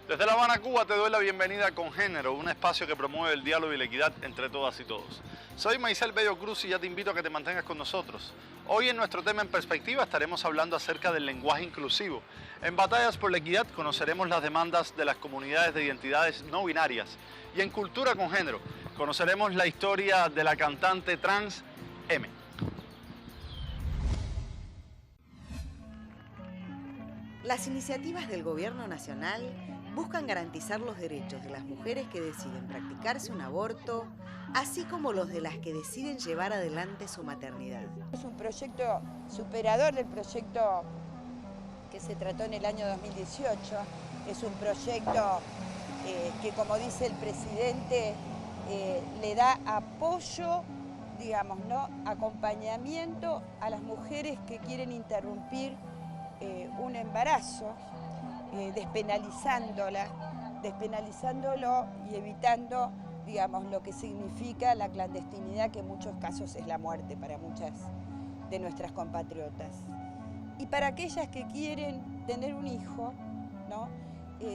Desde La Habana, Cuba, te doy la bienvenida con Género, un espacio que promueve el diálogo y la equidad entre todas y todos. Soy Maisel Bello Cruz y ya te invito a que te mantengas con nosotros. Hoy en nuestro tema en perspectiva estaremos hablando acerca del lenguaje inclusivo. En Batallas por la Equidad conoceremos las demandas de las comunidades de identidades no binarias. Y en Cultura con Género conoceremos la historia de la cantante trans M. Las iniciativas del Gobierno Nacional buscan garantizar los derechos de las mujeres que deciden practicarse un aborto, así como los de las que deciden llevar adelante su maternidad. Es un proyecto superador del proyecto que se trató en el año 2018. Es un proyecto que, como dice el presidente, le da apoyo, digamos, ¿no?, acompañamiento a las mujeres que quieren interrumpir un embarazo, despenalizándolo y evitando, digamos, lo que significa la clandestinidad, que en muchos casos es la muerte para muchas de nuestras compatriotas. Y para aquellas que quieren tener un hijo, ¿no?,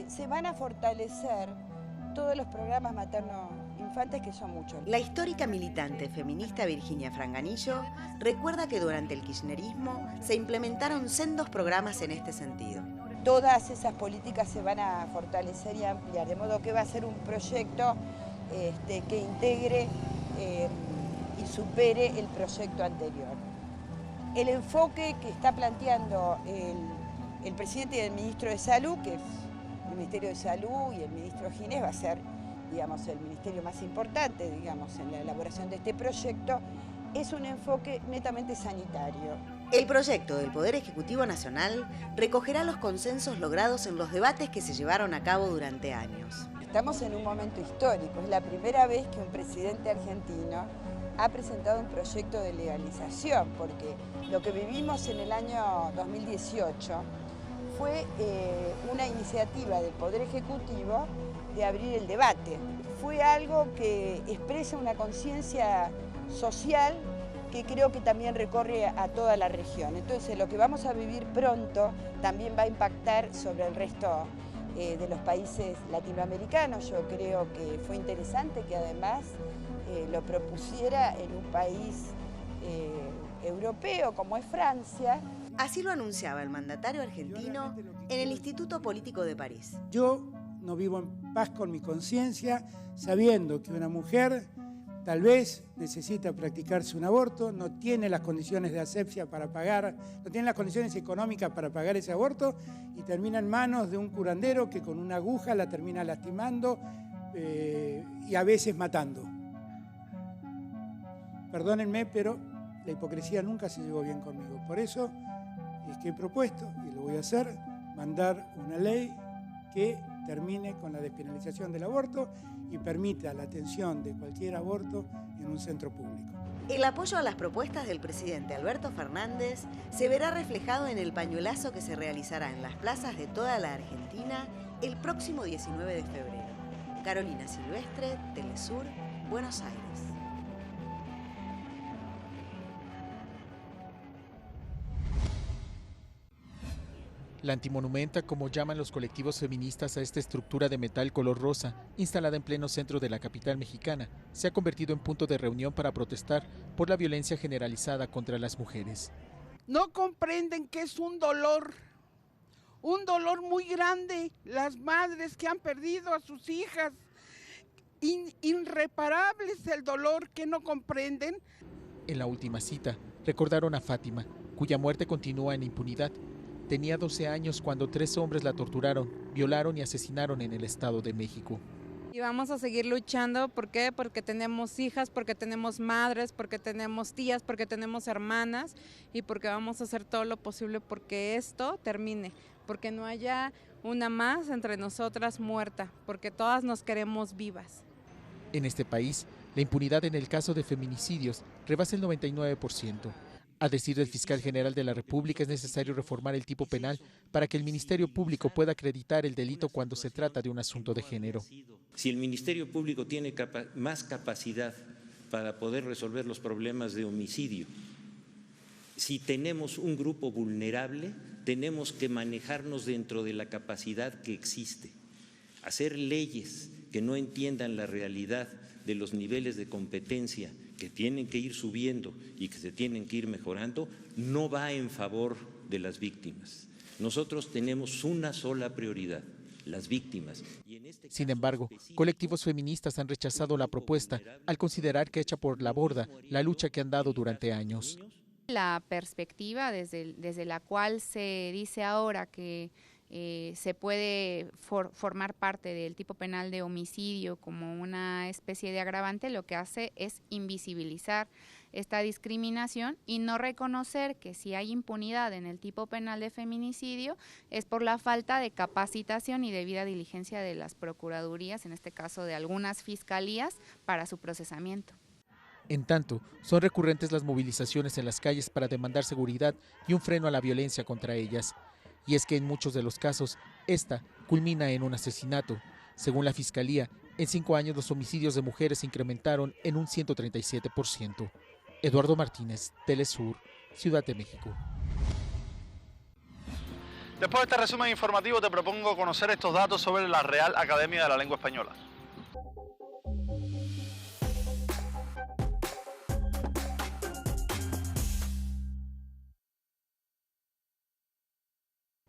se van a fortalecer todos los programas materno-infantes, que son muchos. La histórica militante feminista Virginia Franganillo recuerda que durante el kirchnerismo se implementaron sendos programas en este sentido. Todas esas políticas se van a fortalecer y ampliar, de modo que va a ser un proyecto que integre y supere el proyecto anterior. El enfoque que está planteando el presidente y el ministro de Salud, que es el Ministerio de Salud y el ministro Ginés, va a ser, digamos, el ministerio más importante, digamos, en la elaboración de este proyecto, es un enfoque netamente sanitario. El proyecto del Poder Ejecutivo Nacional recogerá los consensos logrados en los debates que se llevaron a cabo durante años. Estamos en un momento histórico, es la primera vez que un presidente argentino ha presentado un proyecto de legalización, porque lo que vivimos en el año 2018 fue una iniciativa del Poder Ejecutivo de abrir el debate. Fue algo que expresa una conciencia social que creo que también recorre a toda la región. Entonces, lo que vamos a vivir pronto también va a impactar sobre el resto de los países latinoamericanos. Yo creo que fue interesante que además lo propusiera en un país europeo como es Francia. Así lo anunciaba el mandatario argentino en el Instituto Político de París. Yo no vivo en paz con mi conciencia, sabiendo que una mujer tal vez necesita practicarse un aborto, no tiene las condiciones de asepsia para pagar, no tiene las condiciones económicas para pagar ese aborto y termina en manos de un curandero que con una aguja la termina lastimando y a veces matando. Perdónenme, pero la hipocresía nunca se llevó bien conmigo. Por eso es que he propuesto, y lo voy a hacer, mandar una ley que termine con la despenalización del aborto y permita la atención de cualquier aborto en un centro público. El apoyo a las propuestas del presidente Alberto Fernández se verá reflejado en el pañuelazo que se realizará en las plazas de toda la Argentina el próximo 19 de febrero. Carolina Silvestre, Telesur, Buenos Aires. La antimonumenta, como llaman los colectivos feministas a esta estructura de metal color rosa, instalada en pleno centro de la capital mexicana, se ha convertido en punto de reunión para protestar por la violencia generalizada contra las mujeres. No comprenden que es un dolor muy grande, las madres que han perdido a sus hijas, irreparables el dolor que no comprenden. En la última cita, recordaron a Fátima, cuya muerte continúa en impunidad. Tenía 12 años cuando 3 hombres la torturaron, violaron y asesinaron en el Estado de México. Y vamos a seguir luchando, ¿por qué? Porque tenemos hijas, porque tenemos madres, porque tenemos tías, porque tenemos hermanas y porque vamos a hacer todo lo posible porque esto termine, porque no haya una más entre nosotras muerta, porque todas nos queremos vivas. En este país, la impunidad en el caso de feminicidios rebasa el 99%. A decir del fiscal general de la República, es necesario reformar el tipo penal para que el Ministerio Público pueda acreditar el delito cuando se trata de un asunto de género. Si el Ministerio Público tiene más capacidad para poder resolver los problemas de homicidio, si tenemos un grupo vulnerable, tenemos que manejarnos dentro de la capacidad que existe. Hacer leyes que no entiendan la realidad de los niveles de competencia que tienen que ir subiendo y que se tienen que ir mejorando, no va en favor de las víctimas. Nosotros tenemos una sola prioridad: las víctimas. Sin embargo, colectivos feministas han rechazado la propuesta al considerar que echa por la borda la lucha que han dado durante años. La perspectiva desde la cual se dice ahora que se puede formar parte del tipo penal de homicidio como una especie de agravante, lo que hace es invisibilizar esta discriminación y no reconocer que si hay impunidad en el tipo penal de feminicidio es por la falta de capacitación y debida diligencia de las procuradurías, en este caso de algunas fiscalías, para su procesamiento. En tanto, son recurrentes las movilizaciones en las calles para demandar seguridad y un freno a la violencia contra ellas. Y es que en muchos de los casos, esta culmina en un asesinato. Según la Fiscalía, en 5 años los homicidios de mujeres se incrementaron en un 137%. Eduardo Martínez, Telesur, Ciudad de México. Después de este resumen informativo te propongo conocer estos datos sobre la Real Academia de la Lengua Española.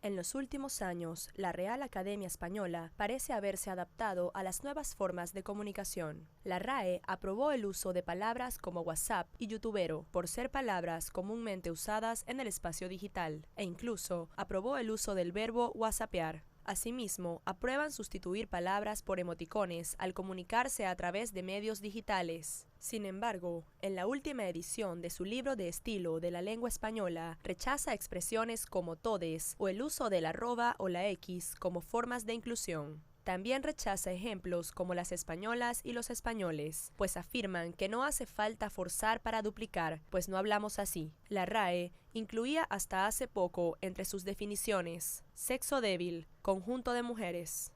En los últimos años, la Real Academia Española parece haberse adaptado a las nuevas formas de comunicación. La RAE aprobó el uso de palabras como WhatsApp y youtubero, por ser palabras comúnmente usadas en el espacio digital, e incluso aprobó el uso del verbo whatsappear. Asimismo, aprueban sustituir palabras por emoticones al comunicarse a través de medios digitales. Sin embargo, en la última edición de su libro de estilo de la lengua española, rechaza expresiones como todes o el uso del arroba o la X como formas de inclusión. También rechaza ejemplos como las españolas y los españoles, pues afirman que no hace falta forzar para duplicar, pues no hablamos así. La RAE incluía hasta hace poco entre sus definiciones sexo débil, conjunto de mujeres.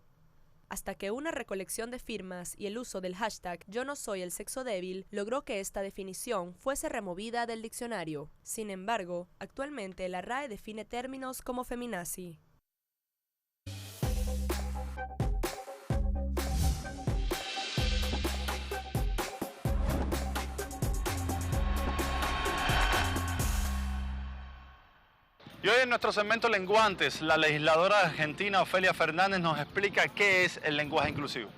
Hasta que una recolección de firmas y el uso del hashtag Yo no soy el sexo débil logró que esta definición fuese removida del diccionario. Sin embargo, actualmente la RAE define términos como feminazi. Y hoy en nuestro segmento Lenguantes, la legisladora argentina Ofelia Fernández nos explica qué es el lenguaje inclusivo.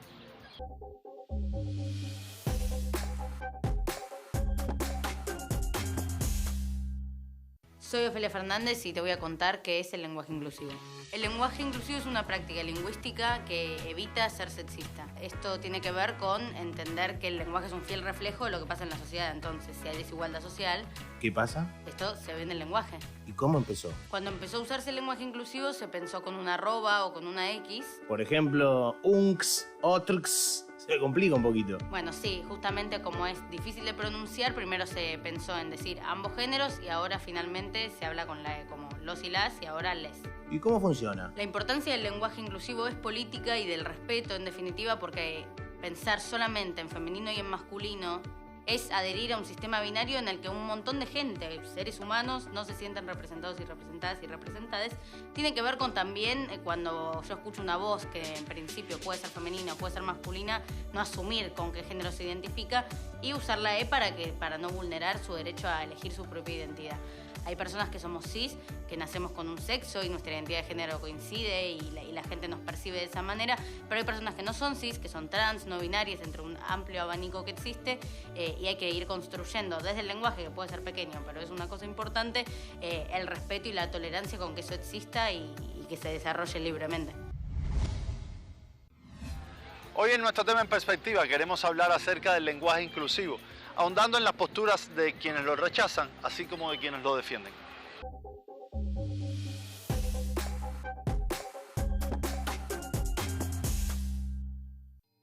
Soy Ofelia Fernández y te voy a contar qué es el lenguaje inclusivo. El lenguaje inclusivo es una práctica lingüística que evita ser sexista. Esto tiene que ver con entender que el lenguaje es un fiel reflejo de lo que pasa en la sociedad. Entonces, si hay desigualdad social... ¿Qué pasa? Esto se ve en el lenguaje. ¿Y cómo empezó? Cuando empezó a usarse el lenguaje inclusivo se pensó con una arroba o con una X. Por ejemplo, unx, otrx... Se complica un poquito. Bueno, sí, justamente como es difícil de pronunciar, primero se pensó en decir ambos géneros y ahora finalmente se habla con la E como los y las y ahora les. ¿Y cómo funciona? La importancia del lenguaje inclusivo es política y del respeto, en definitiva, porque pensar solamente en femenino y en masculino es adherir a un sistema binario en el que un montón de gente, seres humanos, no se sienten representados y representadas y representadas. Tiene que ver con también cuando yo escucho una voz que en principio puede ser femenina o puede ser masculina, no asumir con qué género se identifica y usar la E para no vulnerar su derecho a elegir su propia identidad. Hay personas que somos cis, que nacemos con un sexo y nuestra identidad de género coincide y la gente nos percibe de esa manera, pero hay personas que no son cis, que son trans, no binarias, entre un amplio abanico que existe y hay que ir construyendo desde el lenguaje, que puede ser pequeño, pero es una cosa importante, el respeto y la tolerancia con que eso exista y que se desarrolle libremente. Hoy en nuestro tema en perspectiva queremos hablar acerca del lenguaje inclusivo, ahondando en las posturas de quienes lo rechazan, así como de quienes lo defienden.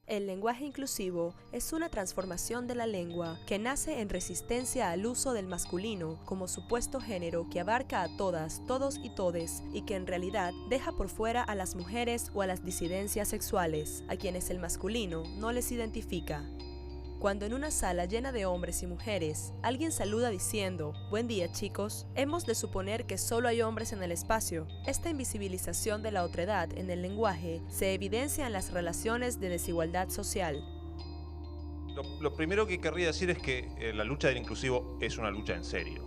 El lenguaje inclusivo es una transformación de la lengua que nace en resistencia al uso del masculino como supuesto género que abarca a todas, todos y todes y que en realidad deja por fuera a las mujeres o a las disidencias sexuales, a quienes el masculino no les identifica. Cuando en una sala llena de hombres y mujeres, alguien saluda diciendo, "Buen día, chicos", hemos de suponer que solo hay hombres en el espacio. Esta invisibilización de la otredad en el lenguaje se evidencia en las relaciones de desigualdad social. Lo primero que querría decir es que la lucha del inclusivo es una lucha en serio.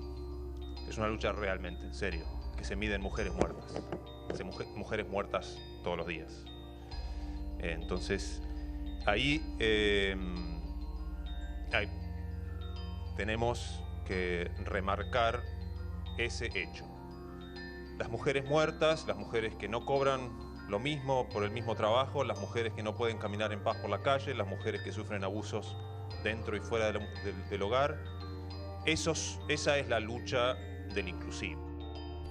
Es una lucha realmente en serio, que se mide en mujeres muertas. Mujeres muertas todos los días. Entonces, ahí tenemos que remarcar ese hecho. Las mujeres muertas, las mujeres que no cobran lo mismo por el mismo trabajo, las mujeres que no pueden caminar en paz por la calle, las mujeres que sufren abusos dentro y fuera del hogar. Esa es la lucha del inclusivo.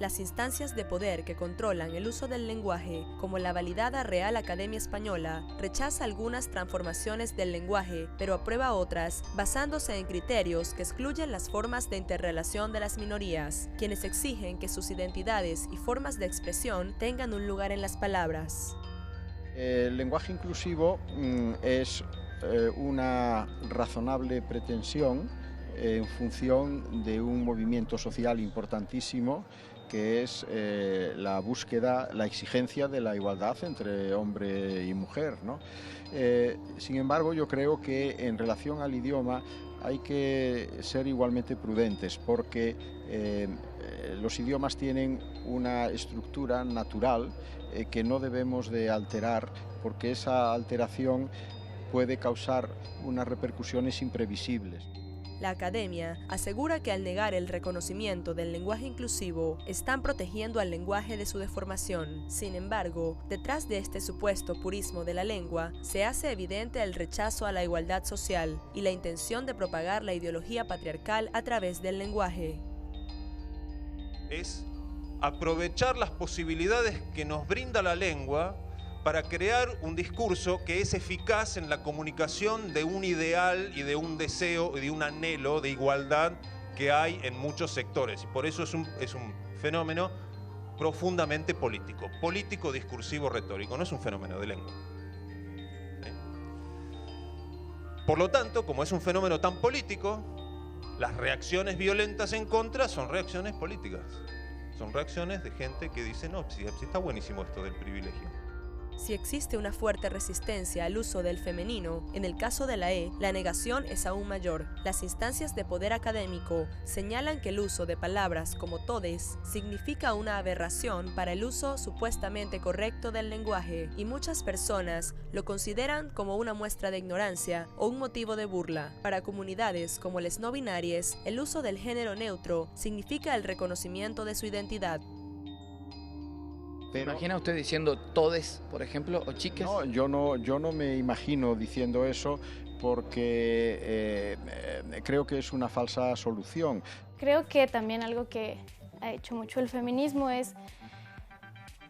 Las instancias de poder que controlan el uso del lenguaje, como la validada Real Academia Española, rechaza algunas transformaciones del lenguaje, pero aprueba otras, basándose en criterios que excluyen las formas de interrelación de las minorías, quienes exigen que sus identidades y formas de expresión tengan un lugar en las palabras. El lenguaje inclusivo es una razonable pretensión en función de un movimiento social importantísimo, que es la búsqueda, la exigencia de la igualdad entre hombre y mujer, ¿no? Sin embargo, yo creo que en relación al idioma hay que ser igualmente prudentes, porque los idiomas tienen una estructura natural que no debemos de alterar, porque esa alteración puede causar unas repercusiones imprevisibles. La Academia asegura que al negar el reconocimiento del lenguaje inclusivo, están protegiendo al lenguaje de su deformación. Sin embargo, detrás de este supuesto purismo de la lengua, se hace evidente el rechazo a la igualdad social y la intención de propagar la ideología patriarcal a través del lenguaje. Es aprovechar las posibilidades que nos brinda la lengua para crear un discurso que es eficaz en la comunicación de un ideal y de un deseo y de un anhelo de igualdad que hay en muchos sectores. Y por eso es un fenómeno profundamente político, discursivo, retórico, no es un fenómeno de lengua. Por lo tanto, como es un fenómeno tan político, las reacciones violentas en contra son reacciones políticas. Son reacciones de gente que dice, no, sí está buenísimo esto del privilegio. Si existe una fuerte resistencia al uso del femenino, en el caso de la E, la negación es aún mayor. Las instancias de poder académico señalan que el uso de palabras como todes significa una aberración para el uso supuestamente correcto del lenguaje, y muchas personas lo consideran como una muestra de ignorancia o un motivo de burla. Para comunidades como las no binarias, el uso del género neutro significa el reconocimiento de su identidad. ¿Se imagina usted diciendo todes, por ejemplo, o chiques? No, yo no me imagino diciendo eso, porque creo que es una falsa solución. Creo que también algo que ha hecho mucho el feminismo es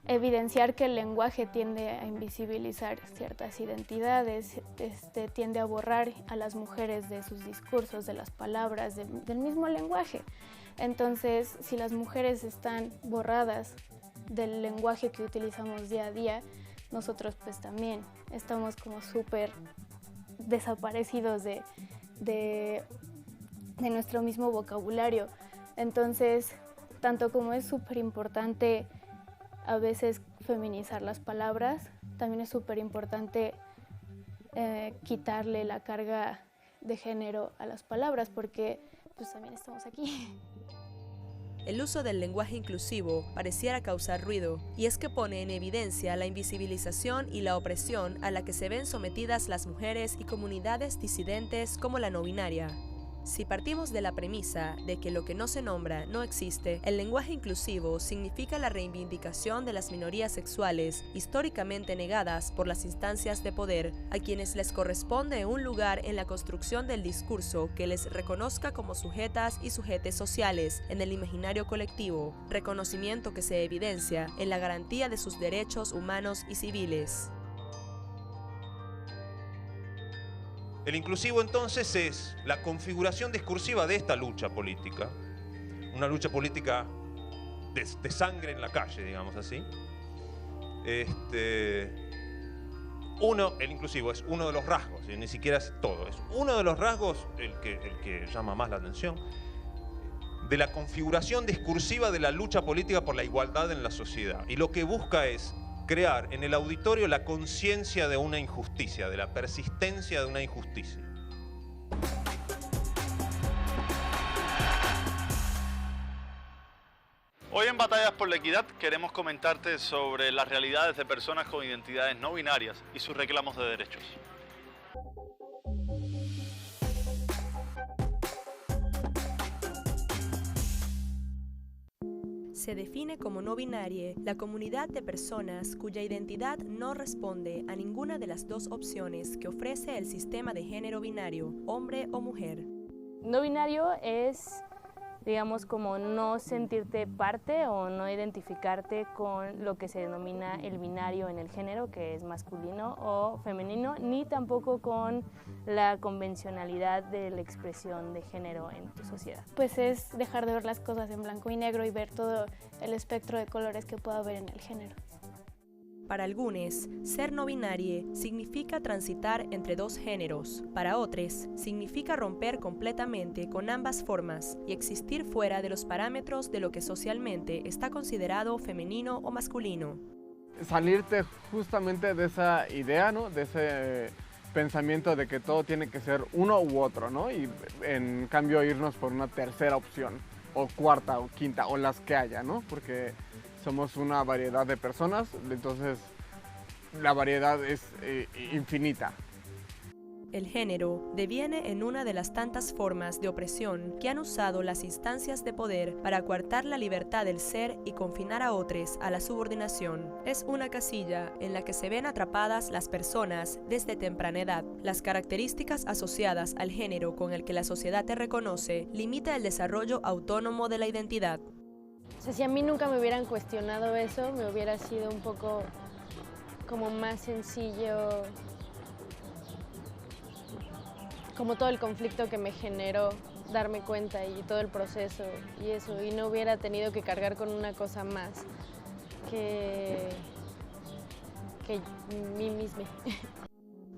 evidenciar que el lenguaje tiende a invisibilizar ciertas identidades, tiende a borrar a las mujeres de sus discursos, de las palabras, del mismo lenguaje. Entonces, si las mujeres están borradas del lenguaje que utilizamos día a día, nosotros pues también estamos como súper desaparecidos de nuestro mismo vocabulario. Entonces, tanto como es súper importante a veces feminizar las palabras, también es súper importante quitarle la carga de género a las palabras, porque pues también estamos aquí. El uso del lenguaje inclusivo pareciera causar ruido, y es que pone en evidencia la invisibilización y la opresión a la que se ven sometidas las mujeres y comunidades disidentes como la no binaria. Si partimos de la premisa de que lo que no se nombra no existe, el lenguaje inclusivo significa la reivindicación de las minorías sexuales históricamente negadas por las instancias de poder, a quienes les corresponde un lugar en la construcción del discurso que les reconozca como sujetas y sujetes sociales en el imaginario colectivo, reconocimiento que se evidencia en la garantía de sus derechos humanos y civiles. El inclusivo entonces es la configuración discursiva de esta lucha política, una lucha política de sangre en la calle, digamos así, el inclusivo es uno de los rasgos, ni siquiera es todo, es uno de los rasgos el que llama más la atención de la configuración discursiva de la lucha política por la igualdad en la sociedad. Y lo que busca es crear en el auditorio la conciencia de una injusticia, de la persistencia de una injusticia. Hoy en Batallas por la Equidad queremos comentarte sobre las realidades de personas con identidades no binarias y sus reclamos de derechos. Se define como no binaria la comunidad de personas cuya identidad no responde a ninguna de las dos opciones que ofrece el sistema de género binario, hombre o mujer. No binario es, digamos, como no sentirte parte o no identificarte con lo que se denomina el binario en el género, que es masculino o femenino, ni tampoco con la convencionalidad de la expresión de género en tu sociedad. Pues es dejar de ver las cosas en blanco y negro y ver todo el espectro de colores que pueda haber en el género. Para algunos, ser no binario significa transitar entre dos géneros. Para otros, significa romper completamente con ambas formas y existir fuera de los parámetros de lo que socialmente está considerado femenino o masculino. Salirte justamente de esa idea, ¿no? De ese pensamiento de que todo tiene que ser uno u otro, ¿no? Y en cambio irnos por una tercera opción, o cuarta o quinta, o las que haya, ¿no? Porque somos una variedad de personas, entonces la variedad es infinita. El género deviene en una de las tantas formas de opresión que han usado las instancias de poder para coartar la libertad del ser y confinar a otros a la subordinación. Es una casilla en la que se ven atrapadas las personas desde temprana edad. Las características asociadas al género con el que la sociedad te reconoce limita el desarrollo autónomo de la identidad. O sea, si a mí nunca me hubieran cuestionado eso, me hubiera sido un poco como más sencillo, como todo el conflicto que me generó darme cuenta y todo el proceso y eso, y no hubiera tenido que cargar con una cosa más que mí misma.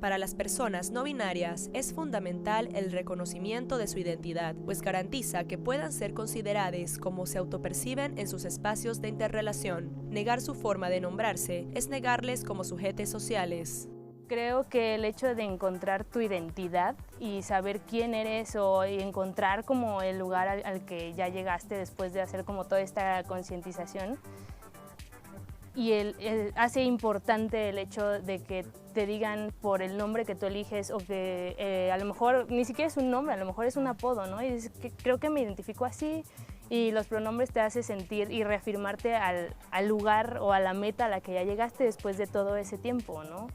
Para las personas no binarias es fundamental el reconocimiento de su identidad, pues garantiza que puedan ser consideradas como se autoperciben en sus espacios de interrelación. Negar su forma de nombrarse es negarles como sujetos sociales. Creo que el hecho de encontrar tu identidad y saber quién eres o encontrar como el lugar al que ya llegaste después de hacer como toda esta concientización, y hace importante el hecho de que te digan por el nombre que tú eliges o que a lo mejor ni siquiera es un nombre, a lo mejor es un apodo, ¿no? Y es que creo que me identifico así, y los pronombres te hacen sentir y reafirmarte al lugar o a la meta a la que ya llegaste después de todo ese tiempo, ¿no?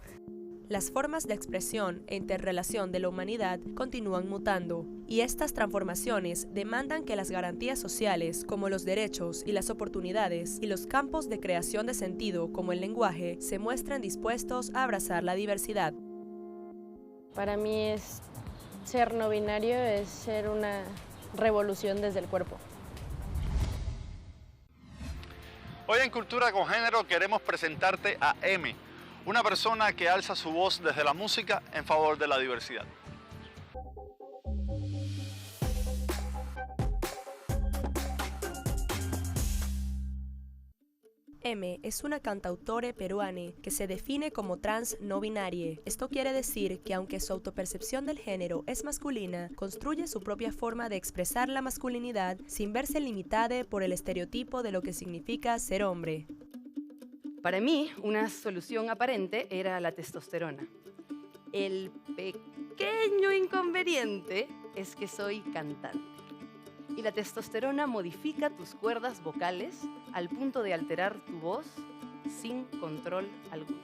Las formas de expresión e interrelación de la humanidad continúan mutando, y estas transformaciones demandan que las garantías sociales, como los derechos y las oportunidades, y los campos de creación de sentido, como el lenguaje, se muestren dispuestos a abrazar la diversidad. Para mí ser no binario es ser una revolución desde el cuerpo. Hoy en Cultura con Género queremos presentarte a M, una persona que alza su voz desde la música en favor de la diversidad. M es una cantautore peruana que se define como trans no binaria. Esto quiere decir que aunque su autopercepción del género es masculina, construye su propia forma de expresar la masculinidad sin verse limitada por el estereotipo de lo que significa ser hombre. Para mí, una solución aparente era la testosterona. El pequeño inconveniente es que soy cantante. Y la testosterona modifica tus cuerdas vocales al punto de alterar tu voz sin control alguno.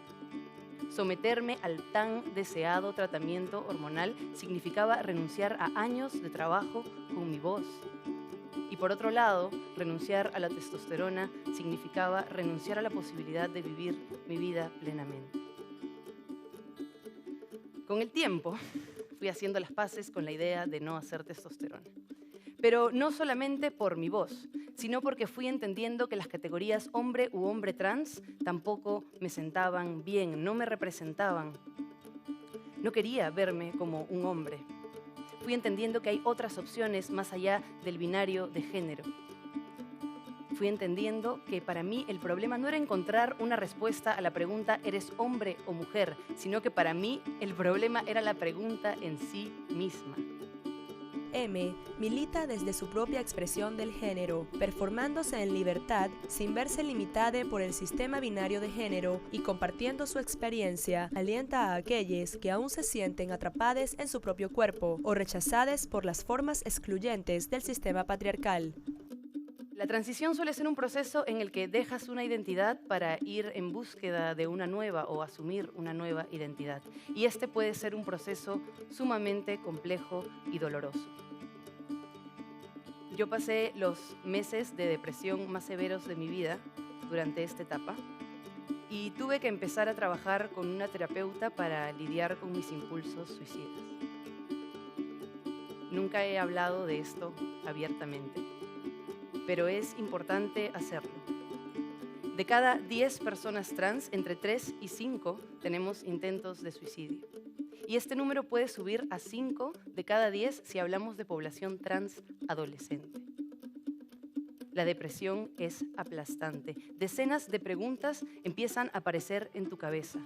Someterme al tan deseado tratamiento hormonal significaba renunciar a años de trabajo con mi voz. Y por otro lado, renunciar a la testosterona significaba renunciar a la posibilidad de vivir mi vida plenamente. Con el tiempo, fui haciendo las paces con la idea de no hacer testosterona. Pero no solamente por mi voz, sino porque fui entendiendo que las categorías hombre u hombre trans tampoco me sentaban bien, no me representaban. No quería verme como un hombre. Fui entendiendo que hay otras opciones más allá del binario de género. Fui entendiendo que para mí el problema no era encontrar una respuesta a la pregunta ¿eres hombre o mujer?, sino que para mí el problema era la pregunta en sí misma. M milita desde su propia expresión del género, performándose en libertad sin verse limitada por el sistema binario de género y compartiendo su experiencia, alienta a aquellos que aún se sienten atrapados en su propio cuerpo o rechazados por las formas excluyentes del sistema patriarcal. La transición suele ser un proceso en el que dejas una identidad para ir en búsqueda de una nueva o asumir una nueva identidad. Y este puede ser un proceso sumamente complejo y doloroso. Yo pasé los meses de depresión más severos de mi vida durante esta etapa y tuve que empezar a trabajar con una terapeuta para lidiar con mis impulsos suicidas. Nunca he hablado de esto abiertamente, pero es importante hacerlo. De cada 10 personas trans, entre 3 y 5 tenemos intentos de suicidio. Y este número puede subir a 5 de cada 10 si hablamos de población trans adolescente. La depresión es aplastante. Decenas de preguntas empiezan a aparecer en tu cabeza.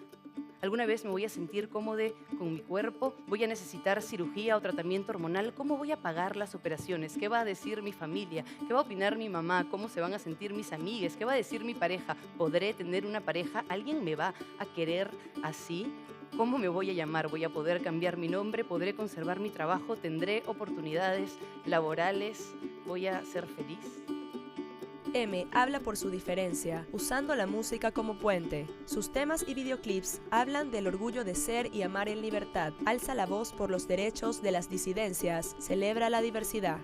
¿Alguna vez me voy a sentir cómoda con mi cuerpo? ¿Voy a necesitar cirugía o tratamiento hormonal? ¿Cómo voy a pagar las operaciones? ¿Qué va a decir mi familia? ¿Qué va a opinar mi mamá? ¿Cómo se van a sentir mis amigas? ¿Qué va a decir mi pareja? ¿Podré tener una pareja? ¿Alguien me va a querer así? ¿Cómo me voy a llamar? ¿Voy a poder cambiar mi nombre? ¿Podré conservar mi trabajo? ¿Tendré oportunidades laborales? ¿Voy a ser feliz? M habla por su diferencia, usando la música como puente. Sus temas y videoclips hablan del orgullo de ser y amar en libertad, alza la voz por los derechos de las disidencias, celebra la diversidad.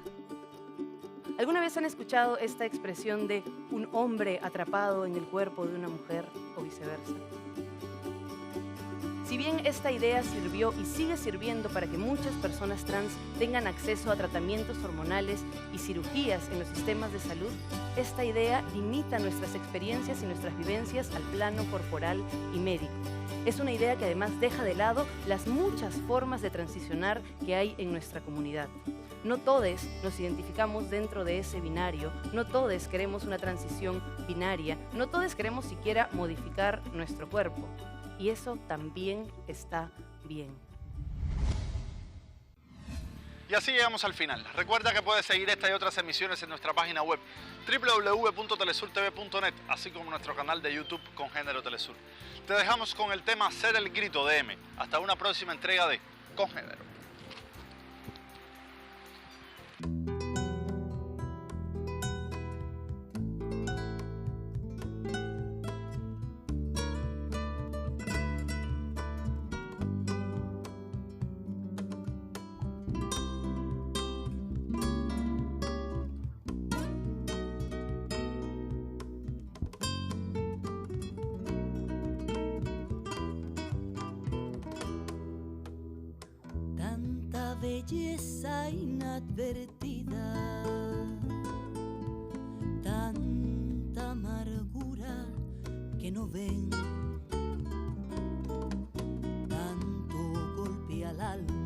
¿Alguna vez han escuchado esta expresión de un hombre atrapado en el cuerpo de una mujer o viceversa? Si bien esta idea sirvió y sigue sirviendo para que muchas personas trans tengan acceso a tratamientos hormonales y cirugías en los sistemas de salud, esta idea limita nuestras experiencias y nuestras vivencias al plano corporal y médico. Es una idea que además deja de lado las muchas formas de transicionar que hay en nuestra comunidad. No todos nos identificamos dentro de ese binario, no todos queremos una transición binaria, no todos queremos siquiera modificar nuestro cuerpo. Y eso también está bien. Y así llegamos al final. Recuerda que puedes seguir esta y otras emisiones en nuestra página web www.telesurtv.net, así como nuestro canal de YouTube con Género Telesur. Te dejamos con el tema Ser el Grito de M. Hasta una próxima entrega de Con Género. Belleza inadvertida, tanta amargura que no ven, tanto golpe al alma